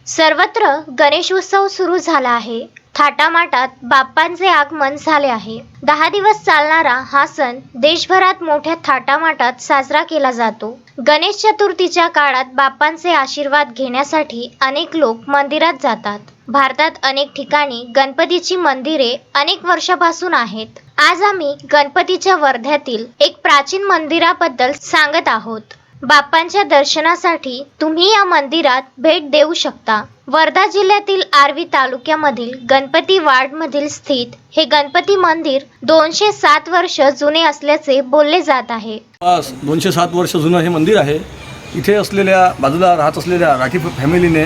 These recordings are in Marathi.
सर्वत्र गणेशोत्सव सुरू झाला आहे. थाटामाटात बाप्पांचे आगमन झाले आहे. 10 दिवस चालणारा हा सण देशभरात मोठ्या थाटामाटात साजरा केला जातो. गणेश चतुर्थीच्या काळात बाप्पांचे आशीर्वाद घेण्यासाठी अनेक लोक मंदिरात जातात. भारतात अनेक ठिकाणी गणपतीची मंदिरे अनेक वर्षापासून आहेत. आज आम्ही गणपतीच्या वर्ध्यातील एक प्राचीन मंदिराबद्दल सांगत आहोत. बाप्पांच्या दर्शनासाठी तुम्ही या मंदिरात भेट देऊ शकता. वर्धा जिल्ह्यातील आर्वी तालुक्यामधील गणपती वाडमधील स्थित हे गणपती मंदिर 207 वर्ष जुने असल्याचे बोलले जात आहे. 207 वर्ष जुनं हे मंदिर आहे. इथे असलेल्या बाजूला राहत असलेल्या राठी फॅमिलीने,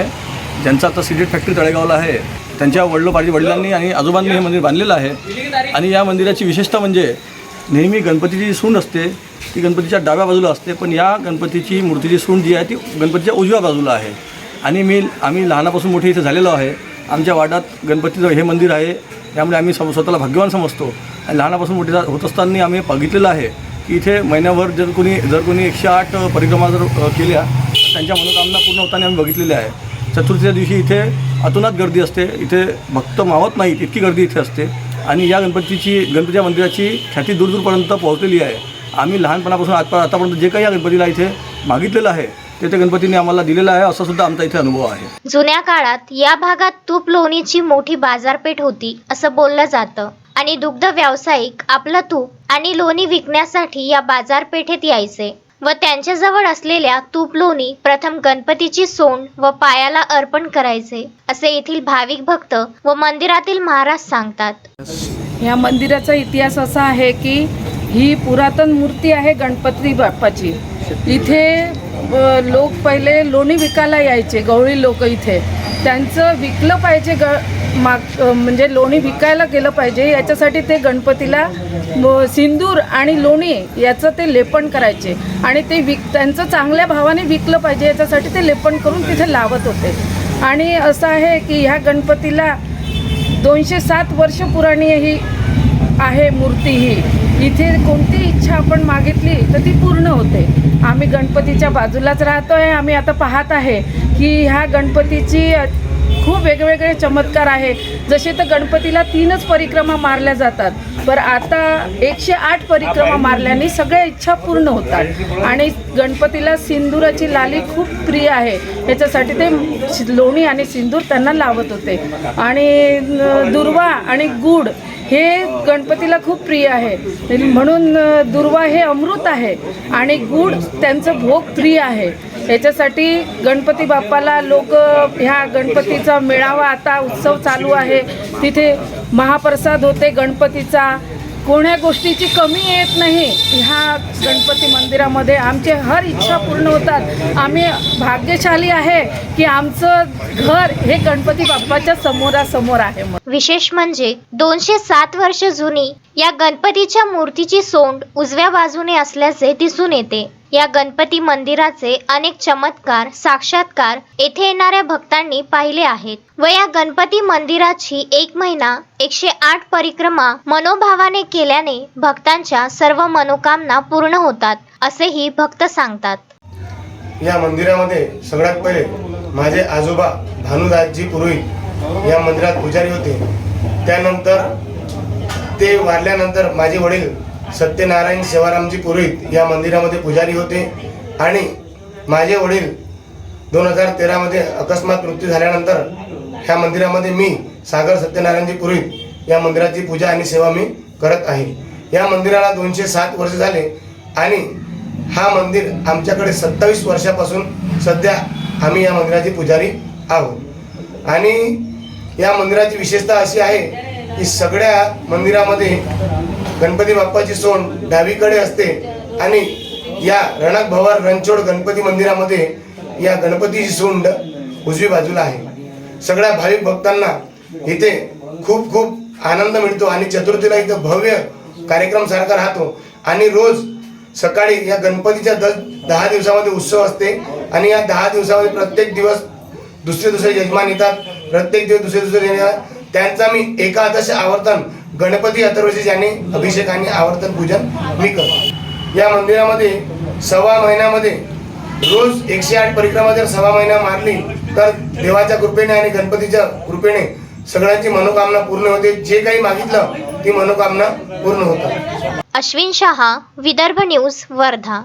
ज्यांचा आता सिगरेट फॅक्टरी तळेगावला आहे, त्यांच्या वडिलांनी आणि आजोबांनी हे मंदिर बांधलेलं आहे. आणि या मंदिराची विशेषता म्हणजे नेहमी गणपतीची सूंड असते ती गणपतीच्या डाव्या बाजूला असते, पण या गणपतीची मूर्तीची सूंड जी आहे ती गणपतीच्या उजव्या बाजूला आहे. आणि आम्ही लहानापासून मोठे इथे झालेलो आहे. आमच्या वाड्यात गणपतीचं हे मंदिर आहे, त्यामुळे आम्ही स्वतःला भाग्यवान समजतो. आणि लहानापासून मोठे होत असताना आम्ही बघितलेलं आहे की इथे महिन्याभर जर कोणी 108 परिक्रमा जर केल्या तर त्यांच्या मनोकामना पूर्ण होताना आम्ही बघितलेले आहे. चतुर्थीच्या दिवशी इथे अतोनात गर्दी असते. इथे भक्त मावत नाहीत इतकी गर्दी इथे असते. आणि या गणपतीच्या मंदिराची ख्याती दूरदूरपर्यंत पोहोचलेली आहे. आम्ही लहानपणापासून आतापर्यंत जे काही या गणपतीला इथे मागितलेलं आहे ते गणपतीने आम्हाला दिलेलं आहे, असा सुद्धा आमचा इथे अनुभव आहे. जुन्या काळात या भागात तूप लोणीची मोठी बाजारपेठ होती असं बोललं जातं. आणि दुग्ध व्यावसायिक आपलं तूप आणि लोणी विकण्यासाठी या बाजारपेठेत यायचे व त्यांच्याजवळ असलेल्या तूप लोणी प्रथम गणपतीची सोंड व पायाला अर्पण करायचे असे येथील भाविक भक्त व मंदिरातील महाराज सांगतात. या मंदिराचा इतिहास असा आहे की ही पुरातन मूर्ती आहे गणपती बाप्पाची. इथे लोक पहिले लोणी विकायला यायचे, गवळी लोक इथे. त्यांचं विकलं पाहिजे, म्हणजे लोणी विकायला गेलं पाहिजे याच्यासाठी ते गणपतीला सिंदूर आणि लोणी याचं ते लेपन करायचे. आणि ते त्यांचं चांगल्या भावाने विकलं पाहिजे याच्यासाठी ते लेपन करून तिथे लावत होते. आणि असं आहे की ह्या गणपतीला 207 वर्ष पुराणी ही आहे मूर्ती. ही इथे कोणती इच्छा आपण मागितली तर ती पूर्ण होते. आम्ही गणपतीच्या बाजूलाच राहतो आहे. आम्ही आता पाहत आहे की ह्या गणपतीची खूप वेगवेगळे चमत्कार आहे. जसे तर गणपतीला 3च परिक्रमा मारल्या जातात, पण आता 108 परिक्रमा मारल्याने सगळ्या इच्छा पूर्ण होतात. आणि गणपतीला सिंदुराची लाली खूप प्रिय आहे, याच्यासाठी ते लोणी आणि सिंदूर त्यांना लावत होते. आणि दुर्वा आणि गूळ हे गणपतीला खूप प्रिय आहे, म्हणून दुर्वा हे अमृत आहे आणि गूळ त्यांचं भोग प्रिय आहे. याच्यासाठी गणपती बाप्पाला लोक ह्या गणपतीचा मेळावा, आता उत्सव चालू आहे, तिथे महाप्रसाद होते गणपतीचा. कोण्या गोष्टीची कमी येत नाही ह्या गणपती मंदिरामध्ये. आमचे हर इच्छा पूर्ण होतात. आम्ही भाग्यशाली आहे की आमचं घर हे गणपती बाप्पाच्या समोरासमोर आहे. विशेष म्हणजे 207 वर्ष जुनी या गणपतीच्या मूर्तीची सोंड उजव्या बाजूने असल्याचे दिसून येते. या गणपती मंदिराचे अनेक चमत्कार, साक्षात्कार येथे येणाऱ्या भक्तांनी पाहिले आहेत व या गणपती मंदिराची 1 महिना 108 परिक्रमा मनोभावाने केल्याने भक्तांच्या सर्व मनोकामना पूर्ण होतात असेही भक्त सांगतात. या मंदिरामध्ये सगळ्यात पहिले माझे आजोबा भानुदासजी पुरोहित या मंदिरात पुजारी होते. त्यानंतर ते वारल्यानंतर माझे वडील सत्यनारायण सेवारामजी पुरोहित या मंदिरामध्ये पुजारी होते. आणि माझे वडील 2013 मध्ये अकस्मात मृत्यू झाल्यानंतर ह्या मंदिरामध्ये मी सागर सत्यनारायणजी पुरोहित या मंदिराची पूजा आणि सेवा मी करत आहे. या मंदिराला 207 वर्ष झाले आणि हा मंदिर आमच्याकडे 27 वर्षापासून सध्या आम्ही या मंदिराचे पुजारी आहोत. आणि या मंदिराची विशेषता अशी आहे की सगळ्या मंदिरामध्ये गणपती बाप्पाची सोंड डावीकडे असते आणि या रणक भवर रणछोड गणपती मंदिरामध्ये या गणपतीची सोंड उजवी बाजूला आहे. सगळ्या भाविक भक्तांना इथे खूप खूप आनंद मिळतो. आणि चतुर्थीला इथं भव्य कार्यक्रम सारखा राहतो. आणि रोज सकाळी या गणपतीच्या 10 दिवसामध्ये उत्सव असते. आणि या 10 दिवसामध्ये प्रत्येक दिवस दुसरे यजमान येतात. प्रत्येक दिवस दुसरे येतात. त्यांचा मी एकादश आवर्तन गणपती अथर्वशीष याने अभिषेक आणि आवर्तन पूजन मी करतो. या मंदिरामध्ये 1.25 महिन्यामध्ये रोज 108 परिक्रमा जर 1.25 महिना मारली तर देवाच्या कृपेने आणि गणपतीच्या कृपेने सगळ्यांची मनोकामना पूर्ण होते. जे काही मागितलं ती मनोकामना पूर्ण होतात. अश्विन शहा, विदर्भ न्यूज, वर्धा.